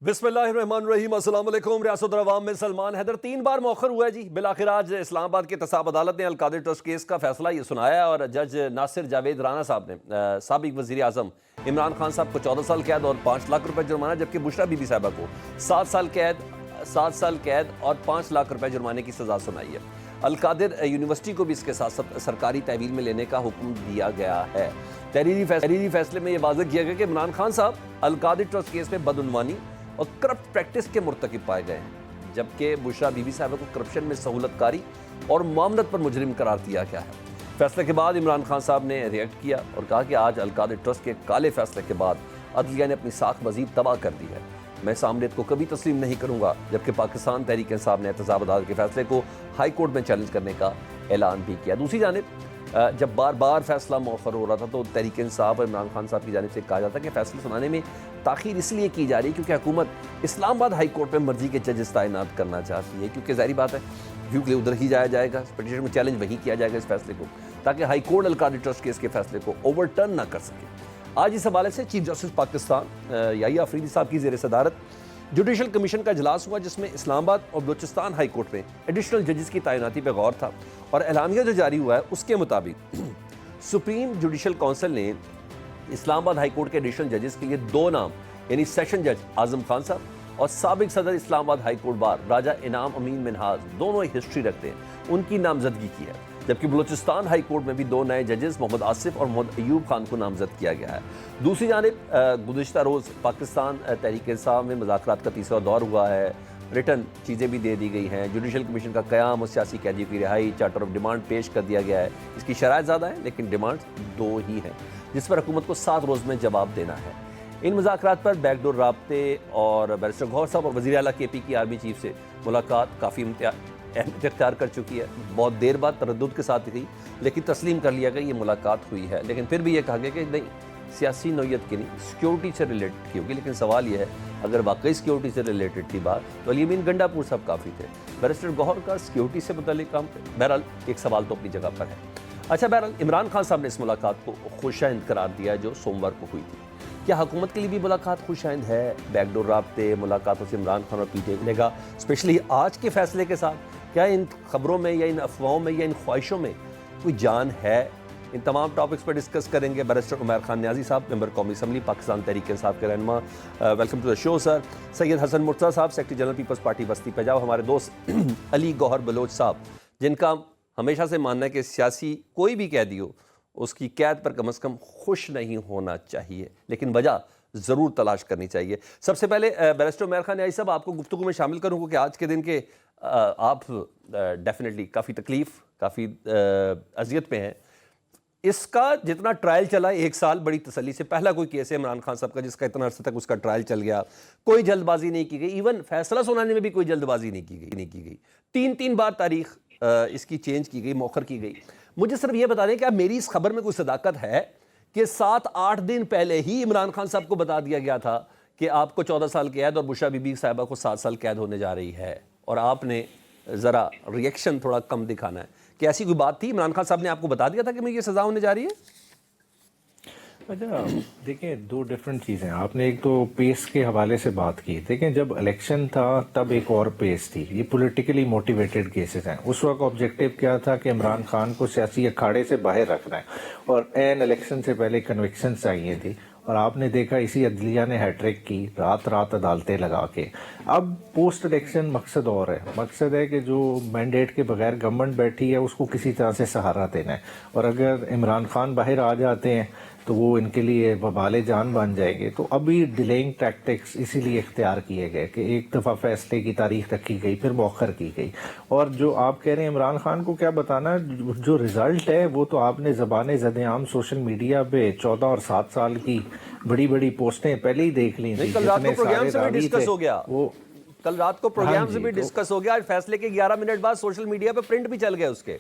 بسم اللہ الرحمن الرحیم، السلام علیکم۔ ریاست العوام میں سلمان حیدر 3 بار مؤخر ہوا ہے جی۔ بالآخر آج اسلام آباد کی احتساب عدالت نے القادر ٹرسٹ کیس کا فیصلہ یہ سنایا ہے اور جج ناصر جاوید رانا صاحب نے سابق وزیر اعظم عمران خان صاحب کو 14 سال قید اور 5 لاکھ روپے جرمانہ، جبکہ بشرا بی بی صاحبہ کو 7 سال قید اور 5 لاکھ روپے جرمانے کی سزا سنائی ہے۔ القادر یونیورسٹی کو بھی اس کے ساتھ ساتھ سرکاری تحویل میں لینے کا حکم دیا گیا ہے۔ تحریری فیصلے میں یہ واضح کیا گیا کہ عمران خان صاحب القادر ٹرسٹ کیس میں بدعنوانی اور کرپٹ پریکٹس کے مرتکب پائے گئے ہیں، جبکہ بشرا بی بی صاحبہ کو کرپشن میں سہولت کاری اور معاملت پر مجرم قرار دیا گیا ہے۔ فیصلے کے بعد عمران خان صاحب نے ریئیکٹ کیا اور کہا کہ آج القادر ٹرسٹ کے کالے فیصلے کے بعد عدلیہ نے اپنی ساکھ مزید تباہ کر دی ہے۔ میں اس عملیت کو کبھی تسلیم نہیں کروں گا، جبکہ پاکستان تحریک انصاف نے احتساب عدالت کے فیصلے کو ہائی کورٹ میں چیلنج کرنے کا اعلان بھی کیا۔ دوسری جانب جب بار بار فیصلہ مؤخر ہو رہا تھا تو تحریک انصاف اور عمران خان صاحب کی جانب سے کہا جاتا ہے کہ فیصلہ سنانے میں تاخیر اس لیے کی جا رہی ہے کیونکہ حکومت اسلام آباد ہائی کورٹ میں مرضی کے ججز تعینات کرنا چاہتی ہے، کیونکہ ظاہری بات ہے کیونکہ ادھر ہی جایا جائے گا، پٹیشن میں چیلنج وہی کیا جائے گا اس فیصلے کو، تاکہ ہائی کورٹ القادر ٹرسٹ کیس کے فیصلے کو اوور ٹرن نہ کر سکے۔ آج اس حوالے سے چیف جسٹس پاکستان یحییٰ آفریدی صاحب کی زیر صدارت جوڈیشل کمیشن کا اجلاس ہوا، جس میں اسلام آباد اور بلوچستان ہائی کورٹ میں ایڈیشنل ججز کی تعیناتی پہ غور تھا، اور اعلامیہ جو جاری ہوا ہے اس کے مطابق سپریم جوڈیشل کونسل نے اسلام آباد ہائی کورٹ کے ایڈیشنل ججز کے لیے 2 نام یعنی سیشن جج اعظم خان صاحب اور سابق صدر اسلام آباد ہائی کورٹ بار راجہ انعام امین منہاز، دونوں ہسٹری رکھتے ہیں، ان کی نامزدگی کی ہے، جبکہ بلوچستان ہائی کورٹ میں بھی 2 نئے ججز محمد آصف اور محمد ایوب خان کو نامزد کیا گیا ہے۔ دوسری جانب گزشتہ روز پاکستان تحریک انصاف میں مذاکرات کا تیسرا دور ہوا ہے، ریٹن چیزیں بھی دے دی گئی ہیں، جوڈیشل کمیشن کا قیام اور سیاسی قیدیوں کی رہائی، چارٹر آف ڈیمانڈ پیش کر دیا گیا ہے۔ اس کی شرائط زیادہ ہیں لیکن ڈیمانڈ 2 ہی ہیں، جس پر حکومت کو 7 روز میں جواب دینا ہے۔ ان مذاکرات پر بیک ڈور رابطے اور بیرسٹر گوہر صاحب اور وزیر اعلیٰ کے پی کی آرمی چیف سے ملاقات کافی اہمیت اختیار کر چکی ہے۔ بہت دیر بعد تردد کے ساتھ گئی لیکن تسلیم کر لیا گیا یہ ملاقات ہوئی ہے، لیکن پھر بھی یہ کہا گیا کہ نہیں، سیاسی نوعیت کی نہیں، سیکیورٹی سے ریلیٹڈ کی ہوگی۔ لیکن سوال یہ ہے اگر واقعی سیکیورٹی سے ریلیٹڈ تھی بات تو علی امین گنڈا پور صاحب کافی تھے، بیرسٹر گوہر کا سیکیورٹی سے متعلق کام تھے۔ بہرحال ایک سوال تو اپنی جگہ پر ہے۔ اچھا، بہرحال عمران خان صاحب نے اس ملاقات کو خوش آئند قرار دیا جو سوموار کو ہوئی تھی۔ کیا حکومت کے لیے بھی ملاقات خوش آئند ہے؟ بیک ڈور رابطے، ملاقاتوں سے عمران خان اور پی ٹی آئی ملے گا، اسپیشلی آج کے فیصلے کے ساتھ؟ کیا ان خبروں میں یا ان افواہوں میں یا ان خواہشوں میں کوئی جان ہے؟ ان تمام ٹاپکس پر ڈسکس کریں گے بیرسٹر عمیر خان نیازی صاحب، ممبر قومی اسمبلی پاکستان تحریک انصاف کے رہنما، ویلکم ٹو دا شو سر۔ سید حسن مرتضیٰ صاحب، سیکرٹری جنرل پیپلز پارٹی بستی پنجاب، ہمارے دوست علی گوہر بلوچ صاحب، جن کا ہمیشہ سے ماننا ہے کہ سیاسی کوئی بھی قیدی ہو اس کی قید پر کم از کم خوش نہیں ہونا چاہیے، لیکن وجہ ضرور تلاش کرنی چاہیے۔ سب سے پہلے بیرسٹر عمیر خان نیازی صاحب، آپ کو گفتگو میں شامل کروں گا کہ آج کے دن کے آپ ڈیفینیٹلی کافی تکلیف، کافی اذیت پہ ہیں۔ اس کا جتنا ٹرائل چلا 1 سال بڑی تسلی سے، پہلا کوئی کیس ہے عمران خان صاحب کا جس کا اتنا عرصہ تک اس کا ٹرائل چل گیا، کوئی جلد بازی نہیں کی گئی، ایون فیصلہ سنانے میں بھی کوئی جلد بازی نہیں کی گئی، 3 بار تاریخ اس کی چینج کی گئی، مؤخر کی گئی۔ مجھے صرف یہ بتا دیں کہ اب میری اس خبر میں کوئی صداقت ہے کہ 7-8 دن پہلے ہی عمران خان صاحب کو بتا دیا گیا تھا کہ آپ کو 14 سال قید اور بشرا بی بی صاحبہ کو 7 سال قید ہونے جا رہی ہے، اور آپ نے ذرا ریئیکشن تھوڑا کم دکھانا ہے کہ ایسی کوئی بات تھی؟ عمران خان صاحب نے آپ کو بتا دیا تھا کہ مجھے یہ سزا ہونے جا رہی ہے؟ اچھا دیکھیں، 2 ڈفرینٹ چیزیں، آپ نے ایک تو پیس کے حوالے سے بات کی۔ دیکھیں، جب الیکشن تھا تب ایک اور پیس تھی، یہ پولیٹیکلی موٹیویٹڈ کیسز ہیں۔ اس وقت آبجیکٹیو کیا تھا کہ عمران خان کو سیاسی اکھاڑے سے باہر رکھنا ہے، اور این الیکشن سے پہلے کنوکشن چاہیے تھی، اور آپ نے دیکھا اسی عدلیہ نے ہیٹرک کی، رات عدالتیں لگا کے۔ اب پوسٹ الیکشن مقصد اور ہے، مقصد ہے کہ جو مینڈیٹ کے بغیر گورنمنٹ بیٹھی ہے اس کو کسی طرح سے سہارا دینا ہے، اور اگر عمران خان باہر آ جاتے ہیں تو وہ ان کے لیے وبال جان بن جائے گے۔ تو ابھی ڈیلیئنگ ٹیکٹکس اسی لیے اختیار کیے گئے کہ ایک دفعہ فیصلے کی تاریخ رکھی گئی، پھر مؤخر کی گئی۔ اور جو آپ کہہ رہے ہیں عمران خان کو کیا بتانا، جو رزلٹ ہے وہ تو آپ نے زبان زد عام سوشل میڈیا پہ 14 اور 7 سال کی بڑی پوسٹیں پہلے ہی دیکھ لی تھیں۔ کل رات کو پروگرام سے بھی ڈسکس ہو گیا، کل رات کو پروگرام سے بھی ڈسکس ہو گیا، فیصلے کے 11 منٹ بعد سوشل میڈیا پہ پرنٹ بھی چل گئے اس کے۔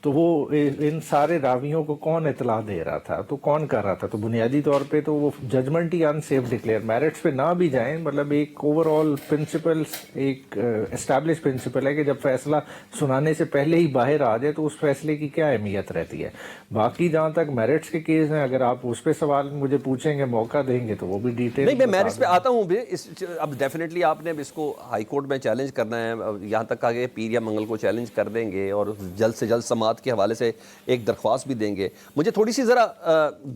تو وہ ان سارے راویوں کو کون اطلاع دے رہا تھا, تو کون کر رہا تھا؟ تو بنیادی طور پہ تو وہ ججمنٹ ہی ان سیف ڈکلیئر, میرٹس پہ نہ بھی جائیں, مطلب ایک اوور آل پرنسپل, ایک اسٹیبلش پرنسپل ہے کہ جب فیصلہ سنانے سے پہلے ہی باہر آ جائے تو اس فیصلے کی کیا اہمیت رہتی ہے. باقی جہاں تک میرٹس کے کیس ہیں, اگر آپ اس پہ سوال مجھے پوچھیں گے, موقع دیں گے تو وہ بھی ڈیٹیل نہیں, میں میرٹس پہ آتا ہوں بھی. اب ڈیفینیٹلی آپ نے اس کو ہائی کورٹ میں چیلنج کرنا ہے, یہاں تک کہ پیر یا منگل کو چیلنج کر دیں گے اور جلد سے جلد سماعت کے حوالے سے ایک درخواست بھی دیں گے. مجھے تھوڑی سی ذرا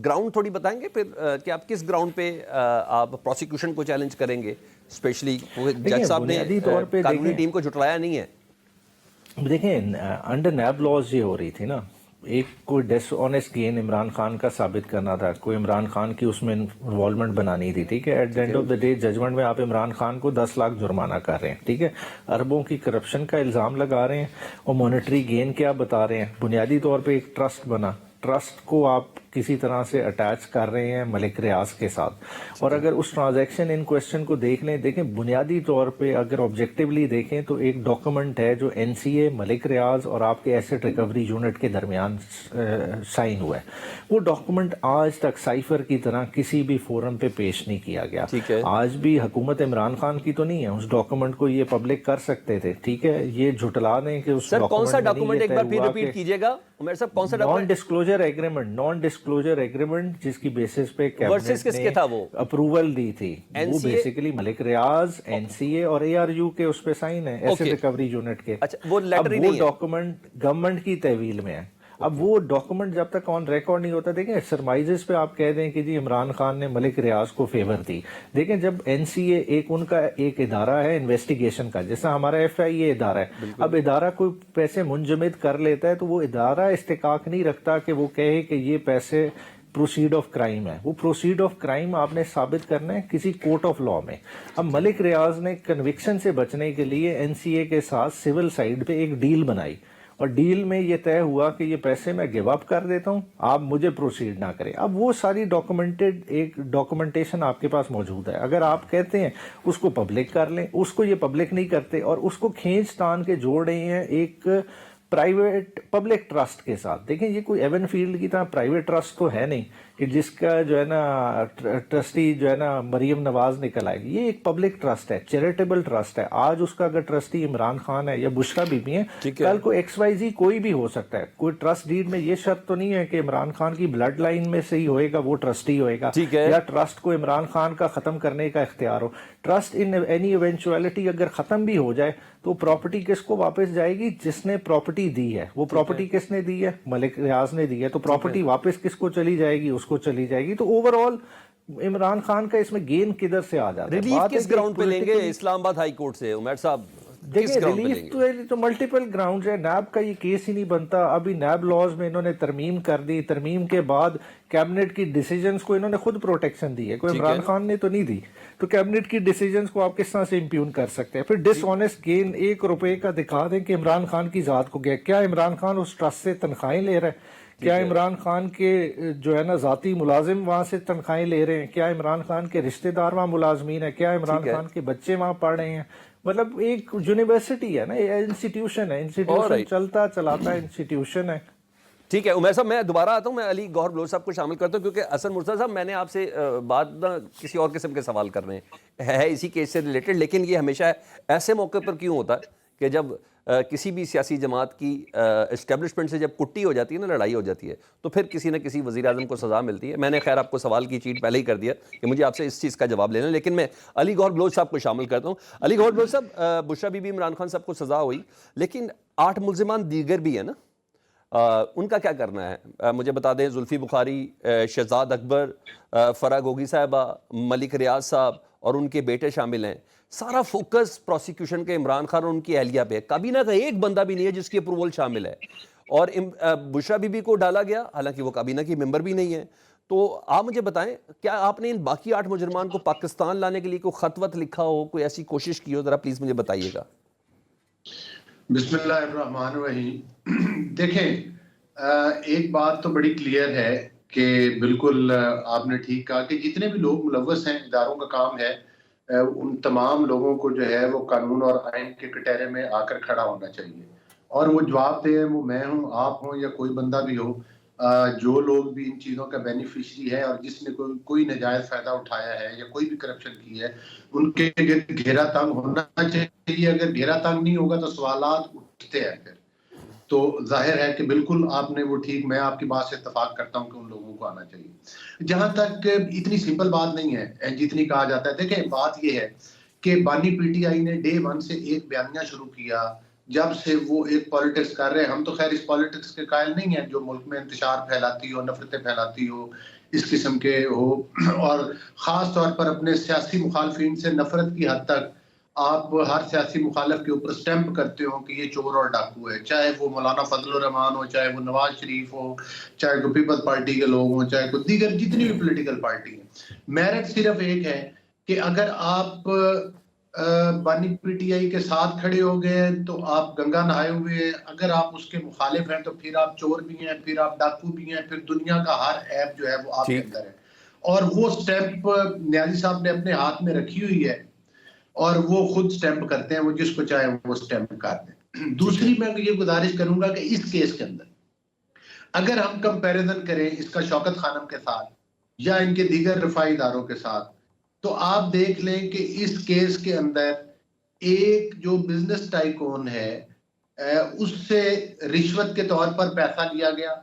گراؤنڈ تھوڑی بتائیں گے پھر کہ آپ کس گراؤنڈ پہ آپ پروسیکیوشن کو چیلنج کریں گے, اسپیشلی جج صاحب نے قانونی ٹیم کو جھٹلایا نہیں ہے. دیکھیں انڈر نیب لاز یہ ہو رہی تھی نا, ایک کوئی ڈس آنیسٹ گین عمران خان کا ثابت کرنا تھا, کوئی عمران خان کی اس میں انوالومنٹ بنانی تھی, ٹھیک ہے. At the end of the day judgment میں آپ عمران خان کو 10 لاکھ جرمانہ کر رہے ہیں, ٹھیک ہے, اربوں کی کرپشن کا الزام لگا رہے ہیں, اور مانیٹری گین کیا بتا رہے ہیں. بنیادی طور پہ ایک ٹرسٹ بنا, ٹرسٹ کو آپ کسی طرح سے اٹیچ کر رہے ہیں ملک ریاض کے ساتھ. اور اگر اس ٹرانزیکشن ان کوسچن کو دیکھ لیں, دیکھیں بنیادی طور پہ اگر آبجیکٹیولی دیکھیں تو ایک ڈاکومنٹ ہے جو این سی اے, ملک ریاض اور آپ کے ایسٹ ریکوری یونٹ کے درمیان سائن ہوا ہے. وہ ڈاکومنٹ آج تک سائفر کی طرح کسی بھی فورم پہ پیش نہیں کیا گیا. آج بھی حکومت عمران خان کی تو نہیں ہے, اس ڈاکومنٹ کو یہ پبلک کر سکتے تھے, ٹھیک ہے. یہ جھٹلا دیں کہ اس ڈاکومنٹ ایک بار پھر ریپیٹ کیجیے گا عمر صاحب, کون سا non disclosure agreement, non disclosure agreement جس کی بیسس پہ کیبنٹ نے اپروول دی تھی. وہ بیسیکلی ملک ریاض, این سی اے اور اے آر یو کے اس پہ سائن ہے, ایسے ریکوری یونٹ کے. اب وہ ڈاکومنٹ گورنمنٹ کی تحویل میں ہے. اب وہ ڈاکومنٹ جب تک آن ریکارڈ نہیں ہوتا, دیکھیں سرمائزز پہ آپ کہہ دیں کہ جی عمران خان نے ملک ریاض کو فیور دی. دیکھیں جب این سی اے ایک ان کا ایک ادارہ ہے انویسٹیگیشن کا, جیسا ہمارا ایف آئی اے ادارہ ہے. اب ادارہ کوئی پیسے منجمد کر لیتا ہے تو وہ ادارہ استحقاق نہیں رکھتا کہ وہ کہے کہ یہ پیسے پروسیڈ آف کرائم ہے. وہ پروسیڈ آف کرائم آپ نے ثابت کرنا ہے کسی کورٹ آف لاء میں. اب ملک ریاض نے کنوکشن سے بچنے کے لیے این سی اے کے ساتھ سول سائڈ پہ ایک ڈیل بنائی, اور ڈیل میں یہ طے ہوا کہ یہ پیسے میں گیو اپ کر دیتا ہوں, آپ مجھے پروسیڈ نہ کریں. اب وہ ساری ڈاکومنٹڈ ایک ڈاکومنٹیشن آپ کے پاس موجود ہے. اگر آپ کہتے ہیں اس کو پبلک کر لیں, اس کو یہ پبلک نہیں کرتے اور اس کو کھینچ تان کے جوڑ رہے ہیں ایک پرائیویٹ پبلک ٹرسٹ کے ساتھ. دیکھیں یہ کوئی ایون فیلڈ کی طرح پرائیویٹ ٹرسٹ تو ہے نہیں کہ جس کا جو ہے نا ٹرسٹی جو ہے نا مریم نواز نکل آئے گی. یہ ایک پبلک ٹرسٹ ہے, چیریٹیبل ٹرسٹ ہے. آج اس کا اگر ٹرسٹی عمران خان ہے یا بشرا بی بی ہیں, کل کو ایکس وائی زی کوئی بھی ہو سکتا ہے. کوئی ٹرسٹ ڈیڈ میں یہ شرط تو نہیں ہے کہ عمران خان کی بلڈ لائن میں سے ہی ہوئے گا وہ ٹرسٹی ہوئے گا, یا ٹرسٹ کو عمران خان کا ختم کرنے کا اختیار ہو. ٹرسٹ ان اینی ایونچویلٹی اگر ختم بھی ہو جائے تو پراپرٹی کس کو واپس جائے گی؟ جس نے پراپرٹی دی ہے. وہ پراپرٹی کس نے دی ہے؟ ملک ریاض نے دی ہے. تو پراپرٹی واپس کس کو چلی جائے گی؟ اس کو چلی جائے گی. تو اوور آل عمران خان کا اس میں گین کدھر سے آ جاتا ہے؟ ریلیف کس گراؤنڈ پہ لیں گے اسلام آباد ہائی کورٹ سے عمر صاحب؟ دیکھیں ریلیف تو ملٹیپل گراؤنڈز ہے. نیب کا یہ کیس ہی نہیں بنتا. ابھی نیب لاز میں انہوں نے ترمیم کر دی, ترمیم کے بعد کیبنٹ کی ڈیسیجنز کو انہوں نے خود پروٹیکشن دی ہے, کوئی عمران خان نے تو نہیں دی. تو کیبنٹ کی ڈیسیجنز کو آپ کس طرح سے امپیون کر سکتے ہیں؟ پھر ڈس آنیسٹ گین 1 روپے کا دکھا دیں کہ عمران خان کی ذات کو گیا. کیا عمران خان اس ٹرسٹ سے تنخواہیں لے رہا ہے؟ کیا عمران خان کے جو ہے نا ذاتی ملازم وہاں سے تنخواہیں لے رہے ہیں؟ کیا عمران خان کے رشتہ دار وہاں ملازمین ہیں؟ کیا عمران خان کے بچے وہاں پڑھ رہے ہیں؟ مطلب ایک یونیورسٹی ہے نا, انسٹیٹیوشن ہے, انسٹیٹیوشن چلتا چلاتا انسٹیٹیوشن ہے. ٹھیک ہے عمر صاحب, میں دوبارہ آتا ہوں, میں علی گوہر بلوچ صاحب کو شامل کرتا ہوں کیونکہ حسن مرتضیٰ صاحب میں نے آپ سے بات کسی اور قسم کے سوال کرنے ہے اسی کیس سے ریلیٹڈ, لیکن یہ ہمیشہ ایسے موقع پر کیوں ہوتا ہے کہ جب کسی بھی سیاسی جماعت کی اسٹیبلشمنٹ سے جب کٹی ہو جاتی ہے نا, لڑائی ہو جاتی ہے, تو پھر کسی نہ کسی وزیر اعظم کو سزا ملتی ہے. میں نے خیر آپ کو سوال کی چیٹ پہلے ہی کر دیا کہ مجھے آپ سے اس چیز کا جواب لینا, لیکن میں علی گوہر بلوچ صاحب کو شامل کرتا ہوں. علی گوہر بلوچ صاحب, بشرا بی بی, عمران خان صاحب کو سزا ہوئی, لیکن 8 ملزمان دیگر بھی ہیں نا, ان کا کیا کرنا ہے؟ مجھے بتا دیں, زلفی بخاری, شہزاد اکبر, فرح گوگی صاحبہ, ملک ریاض صاحب اور ان کے بیٹے شامل ہیں. سارا فوکس پروسیکیوشن کے عمران خان اور ان کی اہلیہ پہ ہے. کابینہ کا ایک بندہ بھی نہیں ہے جس کی اپروول شامل ہے, اور بشرا بی بی کو ڈالا گیا حالانکہ وہ کابینہ کی ممبر بھی نہیں ہے. تو آپ مجھے بتائیں, کیا آپ نے ان باقی 8 مجرمان کو پاکستان لانے کے لیے کوئی خط وط لکھا ہو, کوئی ایسی کوشش کی ہو؟ ذرا پلیز مجھے بتائیے گا. بسم اللہ الرحمن الرحیم. دیکھیں ایک بات تو بڑی کلیئر ہے کہ بالکل آپ نے ٹھیک کہا کہ جتنے بھی لوگ ملوث ہیں, اداروں کا کام ہے ان تمام لوگوں کو جو ہے وہ قانون اور آئین کے کٹہرے میں آ کر کھڑا ہونا چاہیے. اور وہ جواب دے وہ میں ہوں، آپ ہوں یا کوئی بندہ بھی ہو، جو لوگ بھی ان چیزوں کا بینیفیشری ہے اور جس نے کوئی ناجائز فائدہ اٹھایا ہے یا کوئی بھی کرپشن کی ہے، ان کے گھیرا تنگ ہونا چاہیے. اگر گھیرا تنگ نہیں ہوگا تو سوالات اٹھتے ہیں پھر. تو ظاہر ہے کہ بالکل آپ نے وہ ٹھیک، میں آپ کی بات سے اتفاق کرتا ہوں کہ ان لوگوں کو آنا چاہیے. جہاں تک اتنی سمپل بات نہیں ہے جتنی کہا جاتا ہے. دیکھیں بات یہ ہے کہ بانی پی ٹی آئی نے ڈے ون سے ایک بیانیہ شروع کیا جب سے وہ ایک پالیٹکس کر رہے ہیں. ہم تو خیر اس پالیٹکس کے قائل نہیں ہیں جو ملک میں انتشار پھیلاتی ہو، نفرتیں پھیلاتی ہو، اس قسم کے ہو، اور خاص طور پر اپنے سیاسی مخالفین سے نفرت کی حد تک آپ ہر سیاسی مخالف کے اوپر سٹیمپ کرتے ہو کہ یہ چور اور ڈاکو ہے، چاہے وہ مولانا فضل الرحمان ہو، چاہے وہ نواز شریف ہو، چاہے کوئی پیپلز پارٹی کے لوگ ہوں، چاہے کوئی دیگر جتنی بھی پولیٹیکل پارٹی ہیں. میرٹ صرف ایک ہے کہ اگر آپ بانی پی ٹی آئی کے ساتھ کھڑے ہو گئے تو آپ گنگا نہائے ہوئے ہیں، اگر آپ اس کے مخالف ہیں تو پھر آپ چور بھی ہیں، پھر آپ ڈاکو بھی ہیں، پھر دنیا کا ہر عیب جو ہے وہ آپ کے ٹھیک. اندر ہے. اور وہ سٹیمپ نیازی صاحب نے اپنے ہاتھ میں رکھی ہوئی ہے اور وہ خود سٹیمپ کرتے ہیں، وہ جس کو چاہے وہ سٹیمپ کر دیں. دوسری میں یہ گزارش کروں گا کہ اس کیس کے اندر اگر ہم کمپیریزن کریں اس کا شوکت خانم کے ساتھ یا ان کے دیگر رفائی اداروں کے ساتھ، تو آپ دیکھ لیں کہ اس کیس کے اندر ایک جو بزنس ٹائکون ہے اس سے رشوت کے طور پر پیسہ لیا گیا،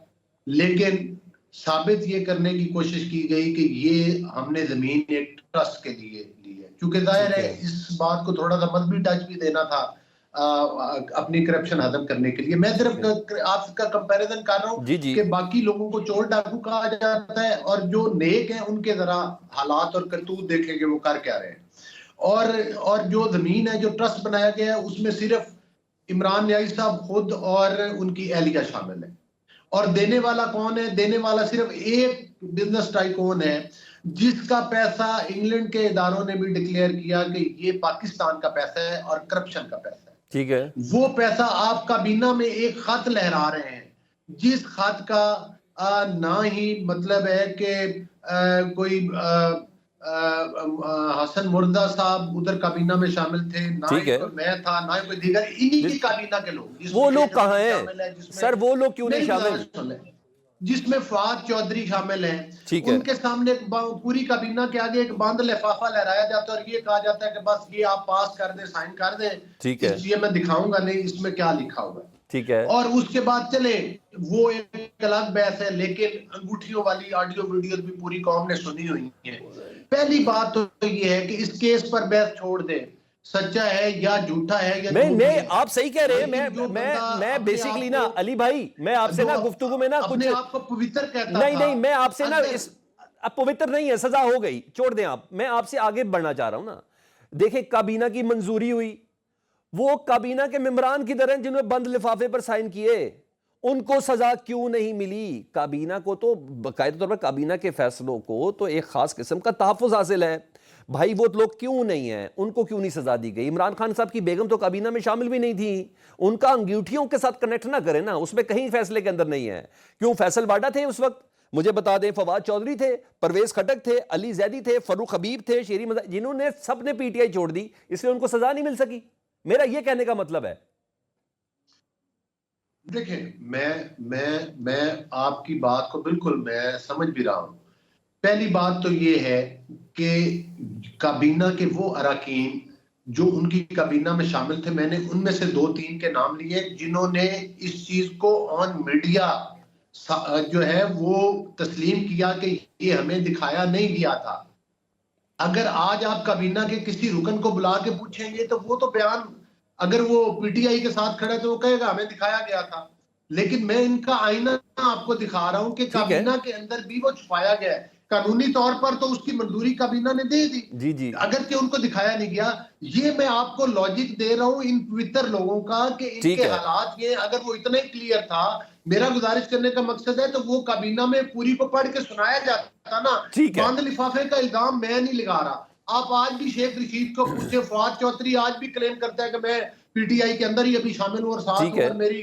لیکن ثابت یہ کرنے کی کوشش کی گئی کہ یہ ہم نے زمین ایک ٹرسٹ کے لیے لی ہے. چونکہ ظاہر ہے اس بات کو تھوڑا سا مذہبی ٹچ بھی دینا تھا اپنی کرپشن ختم کرنے کے لیے. میں صرف آپ کا کمپیریزن کر رہا ہوں کہ باقی لوگوں کو چور ڈاکو کہا جاتا ہے اور جو نیک ہیں ان کے ذرا حالات اور کرتوت دیکھیں کہ وہ کر کیا رہے ہیں. اور جو زمین ہے جو ٹرسٹ بنایا گیا ہے اس میں صرف عمران نیازی صاحب خود اور ان کی اہلیہ شامل ہے. اور دینے والا کون ہے؟ دینے والا صرف ایک بزنس ٹائکون ہے جس کا پیسہ انگلینڈ کے اداروں نے بھی ڈکلیئر کیا کہ یہ پاکستان کا پیسہ ہے اور کرپشن کا پیسہ ہے. ٹھیک ہے. وہ پیسہ آپ کابینہ میں ایک خط لہرا رہے ہیں جس خط کا نہ ہی مطلب ہے کہ کوئی حسن مردہ صاحب ادھر کابینہ میں شامل تھے، نہ ہی کوئی میں تھا، نہ ہی کوئی دیگر انہی کی کابینہ کے لوگ. وہ لوگ کہاں ہیں سر؟ وہ لوگ کیوں نہیں شامل؟ جس میں فواد چودھری شامل ہیں. ان کے سامنے پوری کابینہ کے آگے ایک باندھ لفافہ لہرایا جاتا ہے اور یہ کہا جاتا ہے کہ بس یہ آپ پاس کر دیں، سائن کر دیں. یہ میں دکھاؤں گا نہیں اس میں کیا لکھا ہوگا. ٹھیک ہے. اور اس کے بعد چلے وہ ایک الگ بحث ہے، لیکن انگوٹھیوں والی آڈیو ویڈیوز بھی پوری قوم نے سنی ہوئی ہیں. پہلی بات تو یہ ہے کہ اس کیس پر بحث چھوڑ دیں، سچا ہے یا جھوٹا ہے یا میں آپ صحیح کہہ رہے ہیں. میں بیسیکلی نا علی بھائی میں آپ سے نا گفتگو میں نا کچھ اپنے آپ کو پویتر کہتا تھا. نہیں میں آپ سے نا اب پویتر نہیں ہے، سزا ہو گئی، چھوڑ دیں آپ. میں آپ سے آگے بڑھنا چاہ رہا ہوں نا. دیکھیں کابینہ کی منظوری ہوئی، وہ کابینہ کے ممبران کی طرح جنہوں نے بند لفافے پر سائن کیے ان کو سزا کیوں نہیں ملی؟ کابینہ کو تو باقاعدہ طور پر کابینہ کے فیصلوں کو تو ایک خاص قسم کا تحفظ حاصل ہے. بھائی وہ لوگ کیوں نہیں ہیں؟ ان کو کیوں نہیں سزا دی گئی؟ عمران خان صاحب کی بیگم تو کابینہ میں شامل بھی نہیں تھی. ان کا انگوٹھیوں کے ساتھ کنیکٹ نہ کریں نا، اس میں کہیں فیصلے کے اندر نہیں ہے. کیوں فیصل واڈا تھے اس وقت؟ مجھے بتا دیں. فواد چودھری تھے، پرویز خٹک تھے، علی زیدی تھے، فاروق حبیب تھے، شیری جنہوں نے سب نے پی ٹی آئی چھوڑ دی، اس لیے ان کو سزا نہیں مل سکی. میرا یہ کہنے کا مطلب ہے. دیکھیں میں آپ کی بات کو بالکل میں سمجھ بھی رہا ہوں. پہلی بات تو یہ ہے کہ کابینہ کے وہ اراکین جو ان کی کابینہ میں شامل تھے، میں نے ان میں سے 2-3 کے نام لیے جنہوں نے اس چیز کو آن میڈیا جو ہے وہ تسلیم کیا کہ یہ ہمیں دکھایا نہیں گیا تھا. اگر آج آپ کابینہ کے کسی رکن کو بلا کے پوچھیں گے تو وہ تو بیان، اگر وہ پی ٹی آئی کے ساتھ کھڑا تو وہ کہے گا ہمیں دکھایا گیا تھا. لیکن میں ان کا آئینہ آپ کو دکھا رہا ہوں کہ کابینہ کے اندر بھی وہ چھپایا گیا ہے. قانونی طور پر تو اس کی منظوری کابینہ نے دے دی، اگر کہ ان کو دکھایا نہیں گیا. یہ میں آپ کو لاجک دے رہا ہوں ان پوتر لوگوں کا کہ ان کے حالات یہ، اگر وہ اتنا ہی کلیئر تھا، میرا گزارش کرنے کا مقصد ہے تو وہ کابینہ میں پوری کو پڑھ کے سنایا جاتا نا. باندھ لفافے کا الزام میں نہیں لگا رہا. آپ آج بھی شیخ رشید کو پوچھے، فواد چودھری آج بھی کلیم کرتا ہے کہ میں پی ٹی آئی کے اندر ہی ابھی شامل ہوں اور ساتھ ہوں اور میری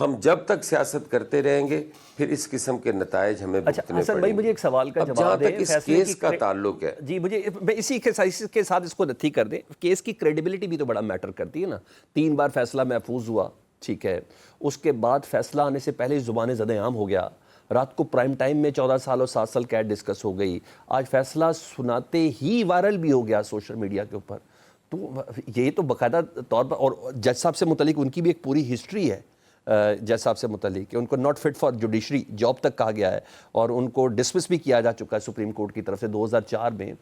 ہم جب تک سیاست کرتے رہیں گے پھر اس قسم کے نتائج ہمیں اچھا بھگتنے حسن بھائی پڑیں گے۔ مجھے ایک سوال کا اب جہاں جواب دیں، تک اس فیصلے کیس کی کا تعلق ہے، جی مجھے میں اسی کے ساتھ اس کو نتھی کر دیں، کیس کی کریڈیبلٹی بھی تو بڑا میٹر کرتی ہے نا۔ 3 بار فیصلہ محفوظ ہوا، ٹھیک ہے، اس کے بعد فیصلہ آنے سے پہلے زبان زد عام ہو گیا، رات کو پرائم ٹائم میں 14 سال اور 7 سال قید ڈسکس ہو گئی، آج فیصلہ سناتے ہی وائرل بھی ہو گیا سوشل میڈیا کے اوپر۔ تو یہ تو باقاعدہ طور پر، اور جج صاحب سے متعلق ان کی بھی ایک پوری ہسٹری ہے جج صاحب سے متعلق کہ ان کو not fit for judiciary job تک کہا گیا ہے، اور ان کو ڈسمس بھی کیا جا چکا ہے سپریم کورٹ کی طرف سے 2004 میں۔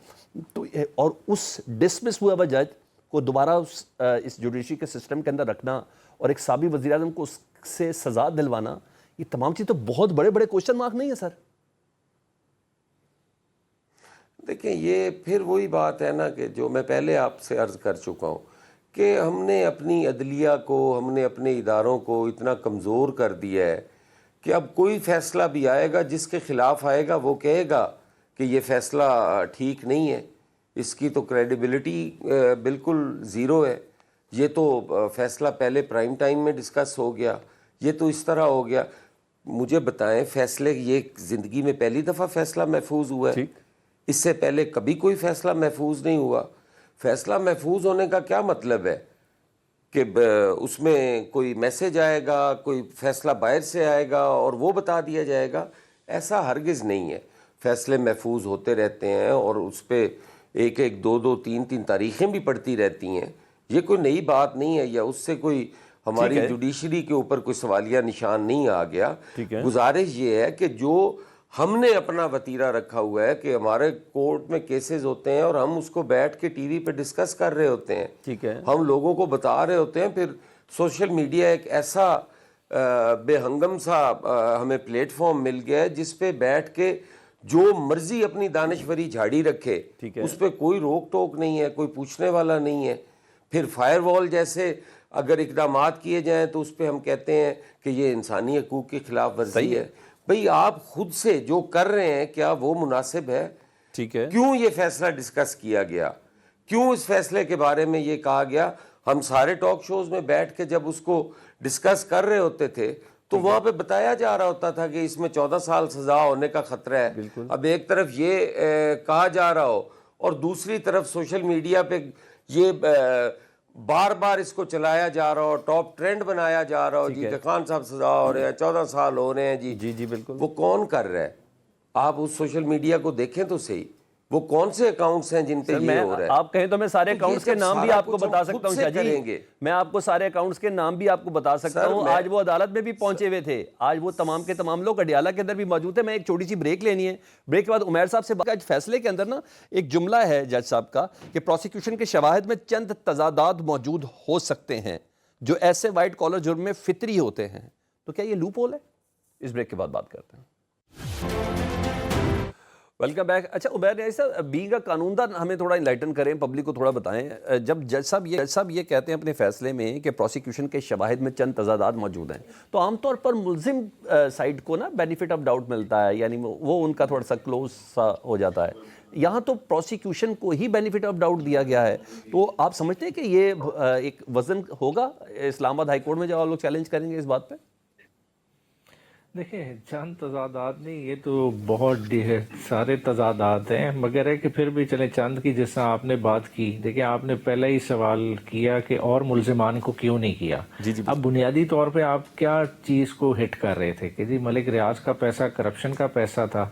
تو اور اس ڈسمس ہوا ہوا جج کو دوبارہ اس جوڈیشری کے سسٹم کے اندر رکھنا اور ایک سابق وزیر اعظم کو اس سے سزا دلوانا، یہ تمام چیز تو بہت بڑے بڑے کوشچن مارک نہیں ہے سر؟ دیکھیں یہ پھر وہی بات ہے نا کہ جو میں پہلے آپ سے عرض کر چکا ہوں کہ ہم نے اپنی عدلیہ کو، ہم نے اپنے اداروں کو اتنا کمزور کر دیا ہے کہ اب کوئی فیصلہ بھی آئے گا، جس کے خلاف آئے گا وہ کہے گا کہ یہ فیصلہ ٹھیک نہیں ہے، اس کی تو کریڈیبلٹی بالکل زیرو ہے، یہ تو فیصلہ پہلے پرائم ٹائم میں ڈسکس ہو گیا، یہ تو اس طرح ہو گیا۔ مجھے بتائیں فیصلے، یہ زندگی میں پہلی دفعہ فیصلہ محفوظ ہوا ہے، اس سے پہلے کبھی کوئی فیصلہ محفوظ نہیں ہوا۔ فیصلہ محفوظ ہونے کا کیا مطلب ہے کہ اس میں کوئی میسج آئے گا، کوئی فیصلہ باہر سے آئے گا اور وہ بتا دیا جائے گا؟ ایسا ہرگز نہیں ہے۔ فیصلے محفوظ ہوتے رہتے ہیں اور اس پہ 1-1 2-2 3-3 تاریخیں بھی پڑتی رہتی ہیں، یہ کوئی نئی بات نہیں ہے، یا اس سے کوئی ہماری جوڈیشری کے اوپر کوئی سوالیہ نشان نہیں آ گیا۔ گزارش یہ ہے کہ جو ہم نے اپنا وتیرہ رکھا ہوا ہے کہ ہمارے کورٹ میں کیسز ہوتے ہیں اور ہم اس کو بیٹھ کے ٹی وی پہ ڈسکس کر رہے ہوتے ہیں، ہم لوگوں کو بتا رہے ہوتے ہیں، پھر سوشل میڈیا ایک ایسا بے ہنگم سا ہمیں پلیٹ فارم مل گیا ہے جس پہ بیٹھ کے جو مرضی اپنی دانشوری جھاڑی رکھے، اس پہ کوئی روک ٹوک نہیں ہے، کوئی پوچھنے والا نہیں ہے۔ پھر فائر وال جیسے اگر اقدامات کیے جائیں تو اس پہ ہم کہتے ہیں کہ یہ انسانی حقوق کی خلاف ورزی ہے۔ بھئی آپ خود سے جو کر رہے ہیں کیا وہ مناسب ہے؟ کیوں یہ فیصلہ ڈسکس کیا گیا؟ کیوں اس فیصلے کے بارے میں یہ کہا گیا؟ ہم سارے ٹاک شوز میں بیٹھ کے جب اس کو ڈسکس کر رہے ہوتے تھے تو وہاں پہ بتایا جا رہا ہوتا تھا کہ اس میں 14 سال سزا ہونے کا خطرہ ہے۔ اب ایک طرف یہ کہا جا رہا ہو اور دوسری طرف سوشل میڈیا پہ یہ بار بار اس کو چلایا جا رہا ہو، ٹاپ ٹرینڈ بنایا جا رہا ہو جی کہ خان صاحب سزا ہو رہے ہیں، 14 سال ہو رہے ہیں جی جی بالکل۔ وہ کون کر رہا ہے؟ آپ اس سوشل میڈیا کو دیکھیں تو صحیح، وہ کون سے اکاؤنٹس ہیں جن پہ یہ ہو رہا ہے؟ آپ کہیں تو میں سارے اکاؤنٹس کے نام بھی آپ کو بتا سکتا ہوں شاہ جی، میں آپ کو سارے اکاؤنٹس کے نام بھی آپ کو بتا سکتا ہوں۔ آج وہ عدالت میں بھی پہنچے ہوئے تھے، آج وہ تمام کے تمام لوگ اڈیالہ کے اندر بھی موجود تھے۔ میں ایک چھوٹی سی بریک لینی ہے، بریک کے بعد عمیر صاحب سے بات۔ فیصلے کے اندر نا ایک جملہ ہے جج صاحب کا کہ پروسیکیوشن کے شواہد میں چند تضادات موجود ہو سکتے ہیں جو ایسے وائٹ کالر جرم میں فطری ہوتے ہیں، تو کیا یہ لوپ ہول ہے؟ اس بریک کے بعد بات کرتے ہیں۔ Welcome back. اچھا عبیر صاحب، بینگ اے قانون دان ہمیں تھوڑا انلائٹن کریں، پبلک کو تھوڑا بتائیں۔ جب جج صاحب یہ کہتے ہیں اپنے فیصلے میں کہ پروسیکیوشن کے شواہد میں چند تضادات موجود ہیں، تو عام طور پر ملزم سائڈ کو نا بینیفٹ آف ڈاؤٹ ملتا ہے، یعنی وہ ان کا تھوڑا سا کلوز سا ہو جاتا ہے۔ یہاں تو پروسیکیوشن کو ہی بینیفٹ آف ڈاؤٹ دیا گیا ہے، تو آپ سمجھتے ہیں کہ یہ ایک وزن ہوگا اسلام آباد ہائی کورٹ میں جب آپ لوگ چیلنج کریں گے اس بات پہ؟ دیکھیں چند تضادات نہیں، یہ تو بہت سارے تضادات ہیں، مگر ہے کہ پھر بھی چلیں چند کی جس طرح آپ نے بات کی۔ دیکھیں آپ نے پہلا ہی سوال کیا کہ اور ملزمان کو کیوں نہیں کیا۔ اب بنیادی طور پہ آپ کیا چیز کو ہٹ کر رہے تھے کہ جی ملک ریاض کا پیسہ کرپشن کا پیسہ تھا،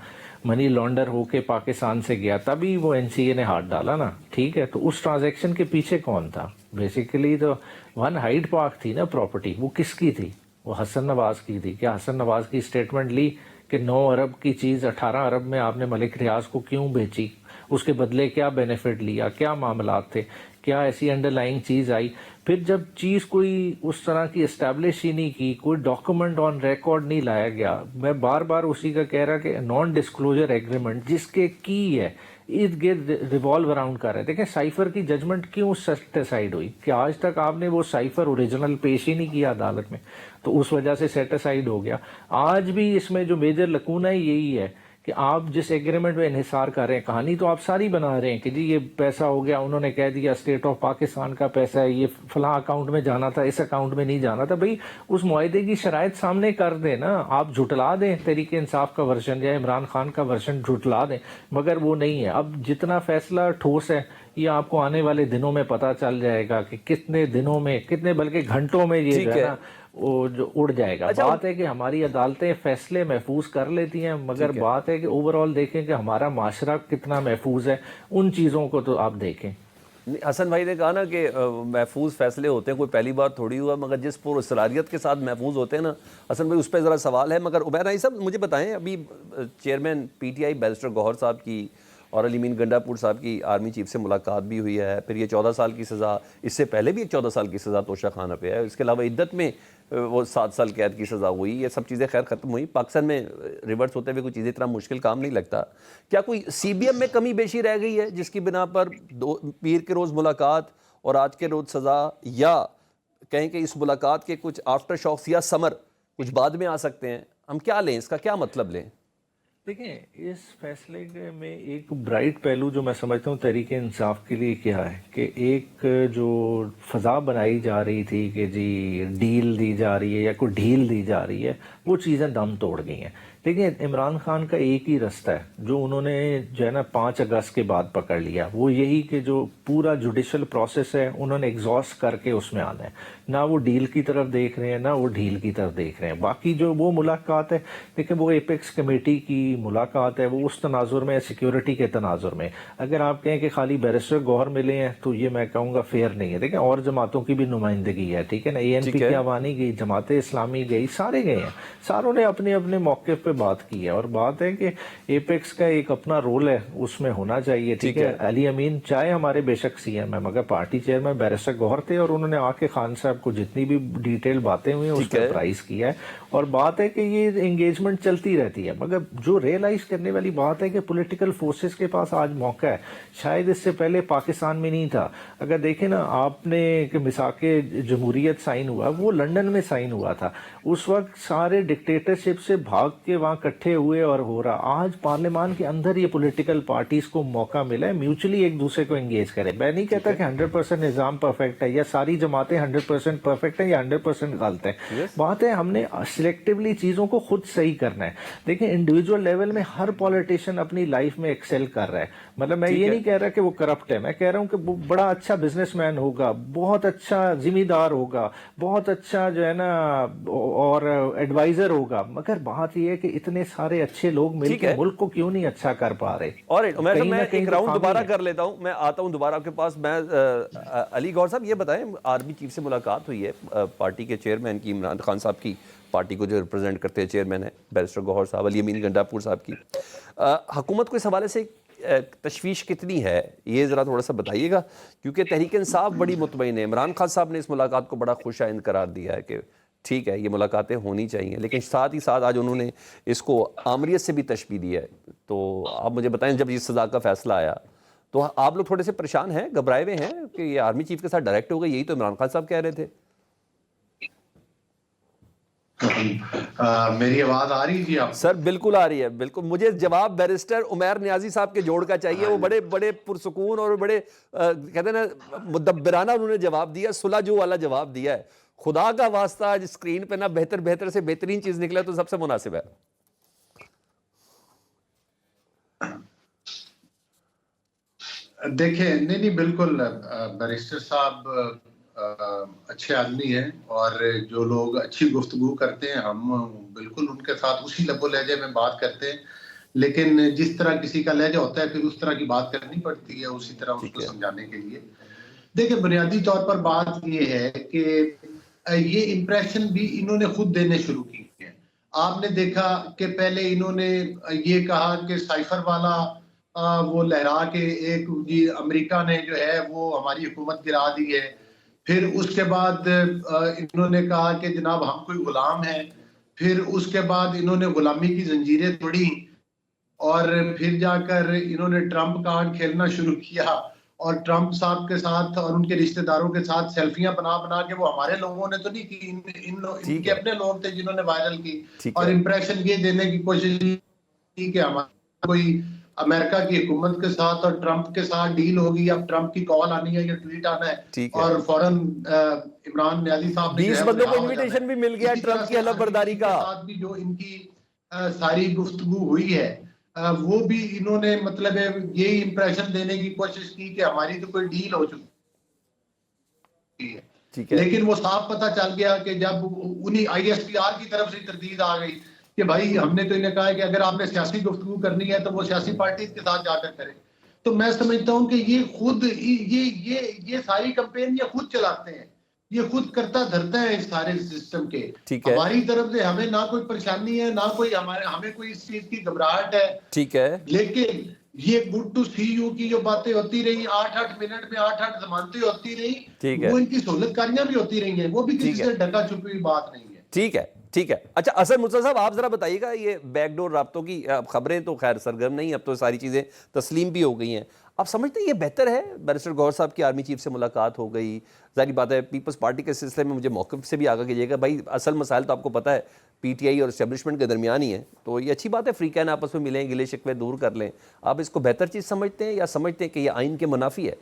منی لانڈر ہو کے پاکستان سے گیا، تبھی وہ این سی اے نے ہاتھ ڈالا نا، ٹھیک ہے؟ تو اس ٹرانزیکشن کے پیچھے کون تھا؟ بیسیکلی تو ون ہائیڈ پارک تھی نا پراپرٹی، وہ کس کی تھی؟ وہ حسن نواز کی تھی۔ کیا حسن نواز کی سٹیٹمنٹ لی کہ 9 ارب کی چیز 18 ارب میں آپ نے ملک ریاض کو کیوں بیچی؟ اس کے بدلے کیا بینیفٹ لیا؟ کیا معاملات تھے؟ کیا ایسی انڈر لائنگ چیز آئی؟ پھر جب چیز کوئی اس طرح کی اسٹیبلش ہی نہیں کی، کوئی ڈاکومنٹ آن ریکارڈ نہیں لایا گیا، میں بار بار اسی کا کہہ رہا کہ نان ڈسکلوجر ایگریمنٹ جس کے کی ہے ارد گرد ریوالو اراؤنڈ کر رہے ہیں۔ دیکھیں سائفر کی ججمنٹ کیوں سیٹسائڈ ہوئی کہ آج تک آپ نے وہ سائفر اوریجنل پیش ہی نہیں کیا عدالت میں، تو اس وجہ سے سیٹسائڈ ہو گیا۔ آج بھی اس میں جو میجر لکونہ یہی ہے کہ آپ جس ایگریمنٹ میں انحصار کر رہے ہیں، کہانی تو آپ ساری بنا رہے ہیں کہ جی یہ پیسہ ہو گیا، انہوں نے کہہ دیا اسٹیٹ آف پاکستان کا پیسہ ہے، یہ فلاں اکاؤنٹ میں جانا تھا، اس اکاؤنٹ میں نہیں جانا تھا. بھئی اس معاہدے کی شرائط سامنے کر دیں نا، آپ جھٹلا دیں تحریک انصاف کا ورژن یا عمران خان کا ورژن جھٹلا دیں، مگر وہ نہیں ہے. اب جتنا فیصلہ ٹھوس ہے یہ آپ کو آنے والے دنوں میں پتہ چل جائے گا کہ کتنے دنوں میں، کتنے بلکہ گھنٹوں میں یہ جو ہے نا وہ جو اڑ جائے گا. بات ہے کہ ہماری عدالتیں فیصلے محفوظ کر لیتی ہیں، مگر بات ہے کہ اوور آل دیکھیں کہ ہمارا معاشرہ کتنا محفوظ ہے، ان چیزوں کو تو آپ دیکھیں. حسن بھائی نے کہا نا کہ محفوظ فیصلے ہوتے ہیں، کوئی پہلی بار تھوڑی ہوا، مگر جس پر اصراریت کے ساتھ محفوظ ہوتے ہیں نا حسن بھائی، اس پہ ذرا سوال ہے. مگر عبیر نائی صاحب مجھے بتائیں، ابھی chairman P T I barrister Gohar صاحب کی اور علی امین گنڈا پور صاحب کی آرمی چیف سے ملاقات بھی ہوئی ہے، پھر یہ 14 سال کی سزا، اس سے پہلے بھی ایک 14 سال کی سزا توشہ خانہ پہ ہے، اس کے علاوہ عدت میں وہ 7 سال قید کی سزا ہوئی. یہ سب چیزیں خیر ختم ہوئی. پاکستان میں ریورس ہوتے ہوئے کوئی چیزیں اتنا مشکل کام نہیں لگتا. کیا کوئی سی بی ایم میں کمی بیشی رہ گئی ہے جس کی بنا پر پیر کے روز ملاقات اور آج کے روز سزا، یا کہیں کہ اس ملاقات کے کچھ آفٹر شاکس یا سمر کچھ بعد میں آ سکتے ہیں؟ ہم کیا لیں، اس کا کیا مطلب لیں؟ دیکھیں اس فیصلے میں ایک برائٹ پہلو جو میں سمجھتا ہوں تحریک انصاف کے لیے کیا ہے کہ ایک جو فضا بنائی جا رہی تھی کہ جی ڈیل دی جا رہی ہے یا کوئی ڈھیل دی جا رہی ہے، وہ چیزیں دم توڑ گئی ہیں. دیکھیں عمران خان کا ایک ہی رستہ ہے جو انہوں نے جو ہے نا 5 اگست کے بعد پکڑ لیا، وہ یہی کہ جو پورا جوڈیشل پروسیس ہے انہوں نے ایگزاسٹ کر کے اس میں آنا ہے. نہ وہ ڈیل کی طرف دیکھ رہے ہیں نہ وہ ڈھیل کی طرف دیکھ رہے ہیں. باقی جو وہ ملاقات ہے، دیکھیں وہ ایپیکس کمیٹی کی ملاقات ہے، وہ اس تناظر میں سیکیورٹی کے تناظر میں. اگر آپ کہیں کہ خالی بیرسٹر گوہر ملے ہیں تو یہ میں کہوں گا فیئر نہیں ہے. دیکھیں اور جماعتوں کی بھی نمائندگی ہے، ٹھیک ہے نا، اے این پی کی عوانی گئی، جماعت اسلامی گئی، سارے گئے ہیں، ساروں نے اپنے اپنے موقف پہ بات کی ہے. اور بات ہے کہ ایپیکس کا ایک اپنا رول ہے، اس میں ہونا چاہیے، ٹھیک ہے. علی امین چاہے ہمارے بے شک سی ایم ہے، مگر پارٹی چیئرمین بیرسٹر گوہر تھے اور انہوں نے آ کے خان صاحب کو جتنی بھی ڈیٹیل باتیں ہوئی ہیں اس پہ پرائز کیا ہے. اور بات ہے کہ یہ انگیجمنٹ چلتی رہتی ہے، مگر جو ریئلائز کرنے والی بات ہے کہ پولیٹیکل فورسز کے پاس آج موقع ہے، شاید اس سے پہلے پاکستان میں نہیں تھا. اگر دیکھیں نا آپ نے کہ میثاق جمہوریت سائن ہوا، وہ لنڈن میں سائن ہوا تھا، اس وقت سارے ڈکٹیٹرشپ سے بھاگ کے وہاں کٹھے ہوئے اور ہو رہا. آج پارلیمان کے اندر یہ پولیٹیکل پارٹیز کو موقع ملا ہے میوچلی ایک دوسرے کو انگیج کرے. میں نہیں کہتا کہ 100% نظام پرفیکٹ ہے یا ساری جماعتیں 100% پرفیکٹ ہیں یا 100% غلط ہیں. بات ہے ہم نے سلیکٹیولی چیزوں کو خود صحیح کرنا ہے. دیکھیں انڈیویجول لیول میں ہر پولیٹیشین اپنی لائف میں ایکسل کر رہا ہے. مطلب میں یہ نہیں کہہ رہا کہ وہ کرپٹ ہے، میں کہہ رہا ہوں کہ وہ بڑا اچھا بزنس مین ہوگا، بہت اچھا ذمہ دار ہوگا، بہت اچھا جو ہے نا اور ایڈوائزر ہوگا، مگر بات یہ ہے کہ اتنے سارے اچھے لوگ مل کے ملک کو کیوں نہیں اچھا کر پا رہے. اور میں ایک راؤنڈ دوبارہ کر لیتا ہوں، میں آتا ہوں دوبارہ آپ کے پاس. میں علی گوہر صاحب یہ بتائیں، آرمی چیف سے ملاقات ہوئی ہے پارٹی کے چیئرمین کی، عمران خان صاحب کی پارٹی کو جو ریپرزینٹ کرتے ہیں چیئرمین ہیں بیرسٹر گوہر صاحب، علی امین گنڈا پور صاحب کی. حکومت کو اس حوالے سے تشویش کتنی ہے یہ ذرا تھوڑا سا بتائیے گا، کیونکہ تحریک انصاف بڑی مطمئن ہے. عمران خان صاحب نے اس ملاقات کو بڑا خوش آئند قرار دیا ہے کہ ٹھیک ہے یہ ملاقاتیں ہونی چاہیے، لیکن ساتھ ہی ساتھ آج انہوں نے اس کو آمریت سے بھی تشبیہ دی ہے. تو آپ مجھے بتائیں جب یہ سزا کا فیصلہ آیا تو آپ لوگ تھوڑے سے پریشان ہیں، گھبرائے ہوئے ہیں کہ یہ آرمی چیف کے ساتھ ڈائریکٹ ہو گئی؟ یہی تو عمران خان صاحب کہہ رہے تھے. میری آواز آ رہی جی آپ؟ سر بالکل آ رہی ہے، بالکل. مجھے جواب بیرسٹر عمیر نیازی صاحب کے جوڑ کا چاہیے، وہ بڑے بڑے پرسکون اور بڑے کہتے ہیں نا مدبرانہ انہوں نے جواب دیا، سلجھو والا جواب دیا ہے. خدا کا واسطہ آج اسکرین پہ نا بہتر سے بہترین چیز نکلے تو سب سے مناسب ہے. دیکھیں نہیں بالکل بیرسٹر صاحب اچھے آدمی ہیں اور جو لوگ اچھی گفتگو کرتے ہیں ہم بالکل ان کے ساتھ اسی لب و لہجے میں بات کرتے ہیں، لیکن جس طرح کسی کا لہجہ ہوتا ہے پھر اس طرح کی بات کرنی پڑتی ہے اسی طرح اس کو سمجھانے کے لیے. دیکھیں بنیادی طور پر بات یہ ہے کہ یہ امپریشن بھی انہوں نے خود دینے شروع کی ہیں. آپ نے دیکھا کہ پہلے انہوں نے یہ کہا کہ سائفر والا وہ لہرا کے ایک جی امریکہ نے جو ہے وہ ہماری حکومت گرا دی ہے. پھر اس کے بعد انہوں نے کہا کہ جناب ہم کوئی غلام ہیں. پھر اس کے بعد انہوں نے غلامی کی زنجیریں توڑی اور پھر جا کر انہوں نے ٹرمپ کارڈ کھیلنا شروع کیا اور ٹرمپ صاحب کے ساتھ اور ان کے رشتہ داروں کے ساتھ سیلفیاں بنا کے، وہ ہمارے لوگوں نے تو نہیں کی، ان کے اپنے لوگ تھے جنہوں نے وائرل کی اور امپریشن یہ دینے کی کوشش کی کہ ہمارے کوئی امریکہ کی حکومت کے ساتھ اور ٹرمپ کے ساتھ ڈیل ہوگی، اب ٹرمپ کی کال آنی ہے یا ٹویٹ آنا ہے اور فوراً عمران نیازی صاحب نے 20 بندوں کو انویٹیشن بھی مل گیا ٹرمپ کی حلف برداری کا. ساتھ بھی جو ان کی ساری گفتگو ہوئی ہے وہ بھی انہوں نے مطلب یہی امپریشن دینے کی کوشش کی کہ ہماری تو کوئی ڈیل ہو چکی ہے، لیکن وہ صاف پتہ چل گیا کہ جب انہی ISPR کی طرف سے تردید آ گئی کہ بھائی ہم نے تو انہیں کہا ہے کہ اگر آپ نے سیاسی گفتگو کرنی ہے تو وہ سیاسی پارٹیز کے ساتھ جا کر کریں. تو میں سمجھتا ہوں کہ یہ خود یہ ساری کمپین یہ خود چلاتے ہیں، یہ خود کرتا دھرتا ہے اس سارے سسٹم کے. ہماری طرف سے ہمیں نہ کوئی پریشانی ہے نہ کوئی ہمیں کوئی اس چیز کی گھبراہٹ ہے. ٹھیک ہے، لیکن یہ گڈ ٹو سی یو کی جو باتیں ہوتی رہی 8-8 منٹ میں 8-8 ضمانتیں ہوتی رہی، وہ ان کی سہولت کاریاں بھی ہوتی رہی ہیں، وہ بھی کسی سے ڈھکا چھپی ہوئی بات نہیں ہے. ٹھیک ہے ٹھیک ہے. اچھا اسد مرتضیٰ صاحب آپ ذرا بتائیے گا، یہ بیک ڈور رابطوں کی خبریں تو خیر سرگرم نہیں، اب تو ساری چیزیں تسلیم بھی ہو گئی ہیں. آپ سمجھتے ہیں یہ بہتر ہے؟ بیرسٹر گوہر صاحب کی آرمی چیف سے ملاقات ہو گئی، ظاہری بات ہے پیپلز پارٹی کے سلسلے میں مجھے موقف سے بھی آگاہ کیجیے گا، بھائی اصل مسائل تو آپ کو پتہ ہے PTI اور اسٹیبلشمنٹ کے درمیان ہی ہیں، تو یہ اچھی بات ہے فریقین آپس میں ملیں، گلے شکوے دور کر لیں. آپ اس کو بہتر چیز سمجھتے ہیں یا سمجھتے ہیں کہ یہ آئین کے منافی ہے؟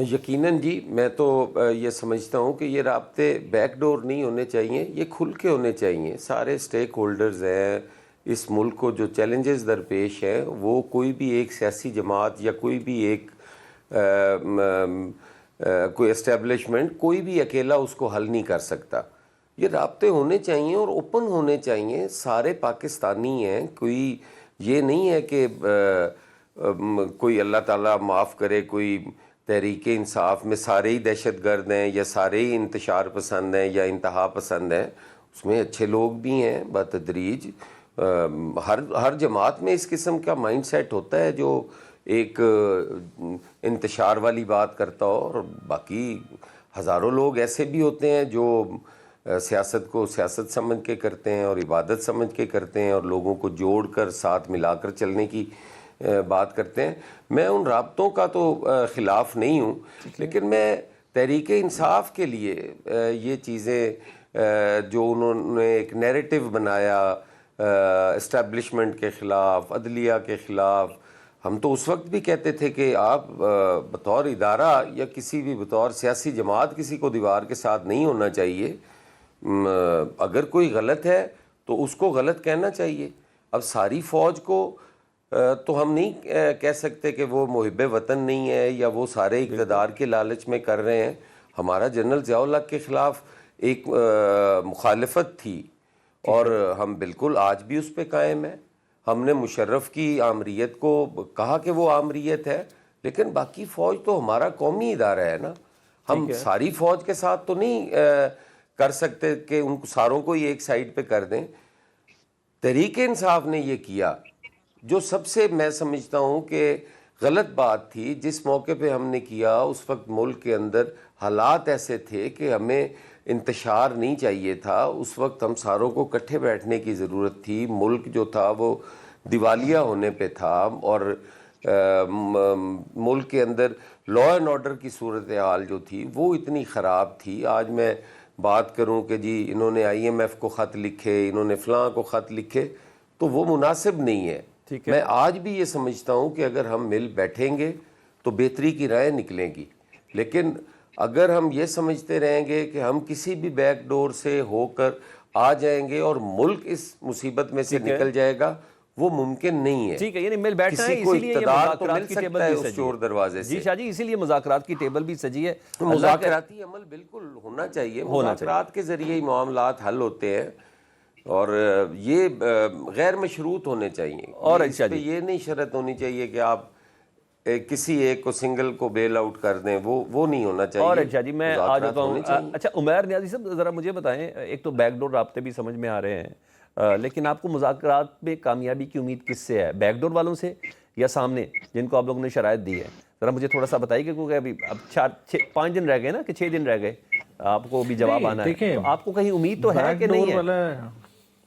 یقیناً جی، میں تو یہ سمجھتا ہوں کہ یہ رابطے بیک ڈور نہیں ہونے چاہیے، یہ کھل کے ہونے چاہیے. سارے سٹیک ہولڈرز ہیں اس ملک کو، جو چیلنجز درپیش ہیں وہ کوئی بھی ایک سیاسی جماعت یا کوئی بھی ایک کوئی اسٹیبلشمنٹ کوئی بھی اکیلا اس کو حل نہیں کر سکتا. یہ رابطے ہونے چاہیے اور اوپن ہونے چاہیے، سارے پاکستانی ہیں. کوئی یہ نہیں ہے کہ کوئی اللہ تعالیٰ معاف کرے کوئی تحریک انصاف میں سارے ہی دہشت گرد ہیں یا سارے ہی انتشار پسند ہیں یا انتہا پسند ہیں. اس میں اچھے لوگ بھی ہیں بتدریج. ہر جماعت میں اس قسم کا مائنڈ سیٹ ہوتا ہے جو ایک انتشار والی بات کرتا ہو، اور باقی ہزاروں لوگ ایسے بھی ہوتے ہیں جو سیاست کو سیاست سمجھ کے کرتے ہیں اور عبادت سمجھ کے کرتے ہیں اور لوگوں کو جوڑ کر ساتھ ملا کر چلنے کی بات کرتے ہیں. میں ان رابطوں کا تو خلاف نہیں ہوں، لیکن میں تحریک انصاف کے لیے یہ چیزیں جو انہوں نے ایک نیریٹو بنایا اسٹیبلشمنٹ کے خلاف، عدلیہ کے خلاف، ہم تو اس وقت بھی کہتے تھے کہ آپ بطور ادارہ یا کسی بھی بطور سیاسی جماعت کسی کو دیوار کے ساتھ نہیں ہونا چاہیے. اگر کوئی غلط ہے تو اس کو غلط کہنا چاہیے. اب ساری فوج کو تو ہم نہیں کہہ سکتے کہ وہ محب وطن نہیں ہے یا وہ سارے اقتدار کے لالچ میں کر رہے ہیں. ہمارا جنرل ضیاء الحق کے خلاف ایک مخالفت تھی اور ہم بالکل آج بھی اس پہ قائم ہیں. ہم نے مشرف کی آمریت کو کہا کہ وہ آمریت ہے، لیکن باقی فوج تو ہمارا قومی ادارہ ہے نا. ہم ساری فوج کے ساتھ تو نہیں کر سکتے کہ ان ساروں کو ہی ایک سائڈ پہ کر دیں. تحریک انصاف نے یہ کیا جو سب سے میں سمجھتا ہوں کہ غلط بات تھی. جس موقع پہ ہم نے کیا اس وقت ملک کے اندر حالات ایسے تھے کہ ہمیں انتشار نہیں چاہیے تھا. اس وقت ہم ساروں کو اکٹھے بیٹھنے کی ضرورت تھی. ملک جو تھا وہ دیوالیہ ہونے پہ تھا اور ملک کے اندر لا اینڈ آرڈر کی صورتحال جو تھی وہ اتنی خراب تھی. آج میں بات کروں کہ جی انہوں نے IMF کو خط لکھے، انہوں نے فلاں کو خط لکھے، تو وہ مناسب نہیں ہے. میں آج بھی یہ سمجھتا ہوں کہ اگر ہم مل بیٹھیں گے تو بہتری کی رائے نکلیں گی. لیکن اگر ہم یہ سمجھتے رہیں گے کہ ہم کسی بھی بیک ڈور سے ہو کر آ جائیں گے اور ملک اس مصیبت میں سے نکل جائے گا، وہ ممکن نہیں ہے. ٹھیک ہے، یعنی مل بیٹھنا ہے، اسی لیے یہ مذاکرات کی ٹیبل بھی سجی چور دروازے سے. جی شاہ جی، اسی لیے مذاکرات کی ٹیبل بھی سجی ہے. مذاکراتی عمل بالکل ہونا چاہیے. مذاکرات کے ذریعے ہی معاملات حل ہوتے ہیں اور یہ غیر مشروط ہونے چاہیے. اور اس پہ یہ نہیں شرط ہونی چاہیے کہ آپ کسی ایک کو سنگل کو بیل آؤٹ کر دیں، وہ نہیں ہونا چاہیے. اور اچھا جی، میں آ جاتا ہوں. اچھا عمیر نیازی صاحب ذرا مجھے بتائیں، ایک تو بیک ڈور رابطے بھی سمجھ میں آ رہے ہیں، لیکن آپ کو مذاکرات میں کامیابی کی امید کس سے ہے؟ بیک ڈور والوں سے یا سامنے جن کو آپ لوگوں نے شرائط دی ہے؟ ذرا مجھے تھوڑا سا بتائیے کہ کیونکہ ابھی اب 5 دن رہ گئے نا، کہ 6 دن رہ گئے، آپ کو بھی جواب آنا ہے. آپ کو کہیں امید تو ہے کہ نہیں ہے؟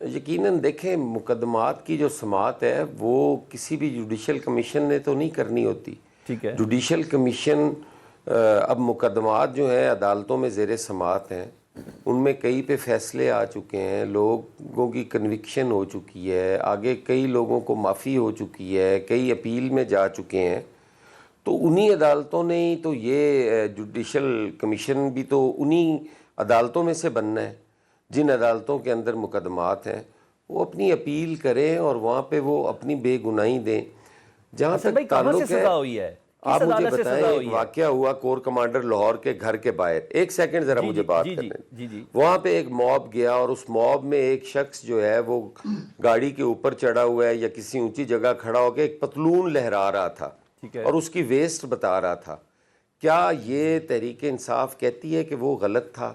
یقیناً دیکھیں مقدمات کی جو سماعت ہے وہ کسی بھی جوڈیشل کمیشن نے تو نہیں کرنی ہوتی. ٹھیک ہے. جوڈیشل کمیشن اب مقدمات جو ہیں عدالتوں میں زیر سماعت ہیں, ان میں کئی پہ فیصلے آ چکے ہیں, لوگوں کی کنوکشن ہو چکی ہے, آگے کئی لوگوں کو معافی ہو چکی ہے, کئی اپیل میں جا چکے ہیں. تو انہی عدالتوں نے ہی تو یہ جوڈیشل کمیشن بھی تو انہی عدالتوں میں سے بننا ہے جن عدالتوں کے اندر مقدمات ہیں. وہ اپنی اپیل کریں اور وہاں پہ وہ اپنی بے گناہی دیں. جہاں تک تعلق ہے, سزا ہوئی ہے, آپ مجھے بتائیں, ایک واقعہ ہوا کور کمانڈر لاہور کے گھر کے باہر. ایک سیکنڈ ذرا مجھے بات کرنے دیں. وہاں پہ ایک موب گیا اور اس موب میں ایک شخص جو ہے وہ گاڑی کے اوپر چڑھا ہوا ہے یا کسی اونچی جگہ کھڑا ہو کے ایک پتلون لہرا رہا تھا اور اس کی ویسٹ بتا رہا تھا. کیا یہ تحریک انصاف کہتی ہے کہ وہ غلط تھا,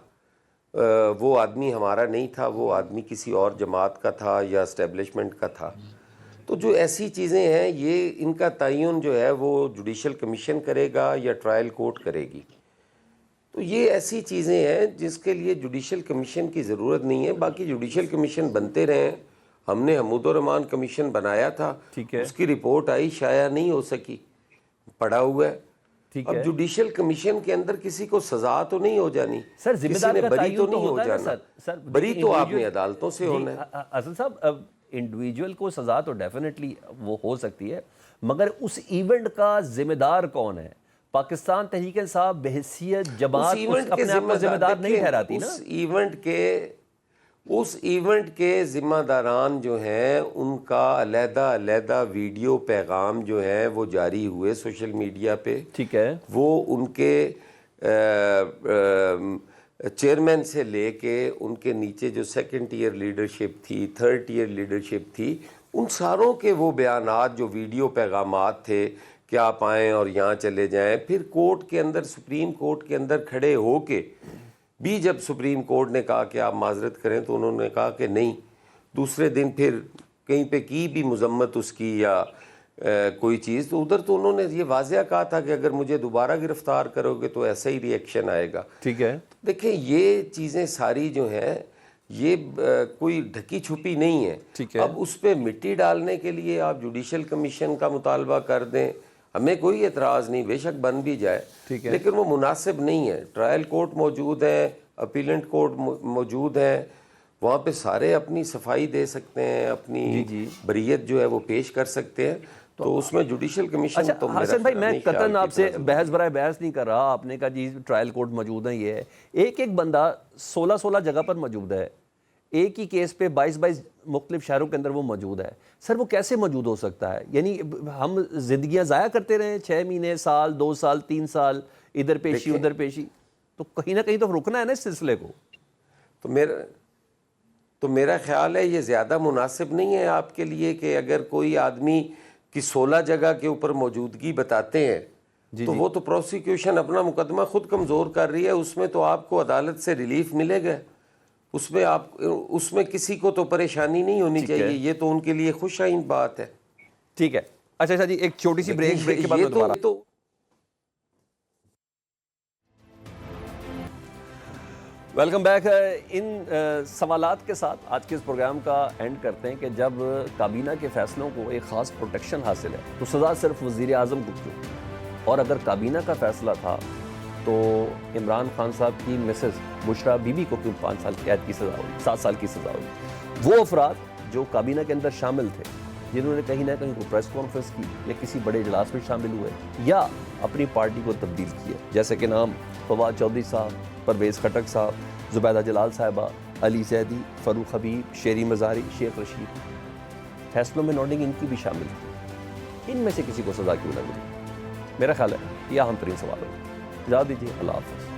وہ آدمی ہمارا نہیں تھا, وہ آدمی کسی اور جماعت کا تھا یا اسٹیبلشمنٹ کا تھا؟ تو جو ایسی چیزیں ہیں یہ ان کا تعین جو ہے وہ جوڈیشل کمیشن کرے گا یا ٹرائل کورٹ کرے گی. تو یہ ایسی چیزیں ہیں جس کے لیے جوڈیشل کمیشن کی ضرورت نہیں ہے. باقی جوڈیشل کمیشن بنتے رہے ہیں. ہم نے حمود الرحمان کمیشن بنایا تھا, اس کی رپورٹ آئی, شائع نہیں ہو سکی, پڑا ہوا ہے. اب جوڈیشل کمیشن کے اندر کسی کو سزا تو نہیں ہو جانی, کسی نے بری تو نہیں ہو جانا. بری تو آپ نے عدالتوں سے ہونا ہے. حسن صاحب, انڈیویجول کو سزا تو ڈیفینیٹلی وہ ہو سکتی ہے, مگر اس ایونٹ کا ذمہ دار کون ہے؟ پاکستان تحریک انصاف بحیثیت جماعت اپنے آپ کو ذمہ دار نہیں ٹھہراتی نا. اس ایونٹ کے ذمہ داران جو ہیں ان کا علیحدہ علیحدہ ویڈیو پیغام جو ہیں وہ جاری ہوئے سوشل میڈیا پہ. ٹھیک ہے. وہ ان کے چیئرمین سے لے کے ان کے نیچے جو سیکنڈ ٹیئر لیڈرشپ تھی, تھرڈ ٹیئر لیڈرشپ تھی, ان ساروں کے وہ بیانات جو ویڈیو پیغامات تھے کہ آپ آئیں اور یہاں چلے جائیں. پھر کورٹ کے اندر, سپریم کورٹ کے اندر کھڑے ہو کے بھی جب سپریم کورٹ نے کہا کہ آپ معذرت کریں تو انہوں نے کہا کہ نہیں. دوسرے دن پھر کہیں پہ کی بھی مذمت اس کی یا کوئی چیز, تو ادھر تو انہوں نے یہ واضح کہا تھا کہ اگر مجھے دوبارہ گرفتار کرو گے تو ایسا ہی ری ایکشن آئے گا. ٹھیک ہے. دیکھیں یہ چیزیں ساری جو ہیں یہ کوئی ڈھکی چھپی نہیں ہے. اب اس پہ مٹی ڈالنے کے لیے آپ جوڈیشل کمیشن کا مطالبہ کر دیں, ہمیں کوئی اعتراض نہیں, بے شک بن بھی جائے, لیکن وہ مناسب نہیں ہے. ٹرائل کورٹ موجود ہے, اپیلنٹ کورٹ موجود ہے, وہاں پہ سارے اپنی صفائی دے سکتے ہیں, اپنی بریت جو ہے وہ پیش کر سکتے ہیں. تو اس میں جوڈیشل کمیشن تو حسن بھائی میں قطعاً آپ سے بحث برائے بحث نہیں کر رہا, آپ نے کہا جی ٹرائل کورٹ موجود ہیں, یہ ہے ایک بندہ 16 جگہ پر موجود ہے, ایک ہی کیس پہ 22 مختلف شہروں کے اندر وہ موجود ہے. سر وہ کیسے موجود ہو سکتا ہے؟ یعنی ہم زندگیاں ضائع کرتے رہے 6 مہینے, سال, 2 سال, 3 سال, ادھر پیشی ادھر پیشی, تو کہیں نہ کہیں تو رکنا ہے نا اس سلسلے کو. تو میرا خیال ہے یہ زیادہ مناسب نہیں ہے آپ کے لیے کہ اگر کوئی آدمی کی 16 جگہ کے اوپر موجودگی بتاتے ہیں تو وہ تو پروسیکیوشن اپنا مقدمہ خود کمزور کر رہی ہے. اس میں تو آپ کو عدالت سے ریلیف ملے گا, اس میں کسی کو تو پریشانی نہیں ہونی چاہیے. یہ تو ان کے لیے خوش آئند بات ہے. ٹھیک ہے. اچھا جی, ایک چھوٹی سی بریک کے بعد دوبارہ. Welcome back. ان سوالات کے ساتھ آج کے اس پروگرام کا اینڈ کرتے ہیں کہ جب کابینہ کے فیصلوں کو ایک خاص پروٹیکشن حاصل ہے تو سزا صرف وزیر اعظم کو کیوں, اور اگر کابینہ کا فیصلہ تھا تو عمران خان صاحب کی مسز بشرا بی بی کو کیوں 5 سال قید کی سزا ہوئی, 7 سال کی سزا ہوئی. وہ افراد جو کابینہ کے اندر شامل تھے جنہوں نے کہیں نہ کہیں کوئی پریس کانفرنس کی یا کسی بڑے اجلاس میں شامل ہوئے یا اپنی پارٹی کو تبدیل کیا, جیسے کہ نام فواد چودھری صاحب, پرویز خٹک صاحب, زبیدہ جلال صاحبہ, علی زیدی, فاروق حبیب, شیری مزاری, شیخ رشید, فیصلوں میں نوٹنگ ان کی بھی شامل تھی. ان میں سے کسی کو سزا کیوں نہ ملی؟ میرا خیال ہے یہ اہم ترین سوال ہے. اجازت دیجیے, اللہ حافظ.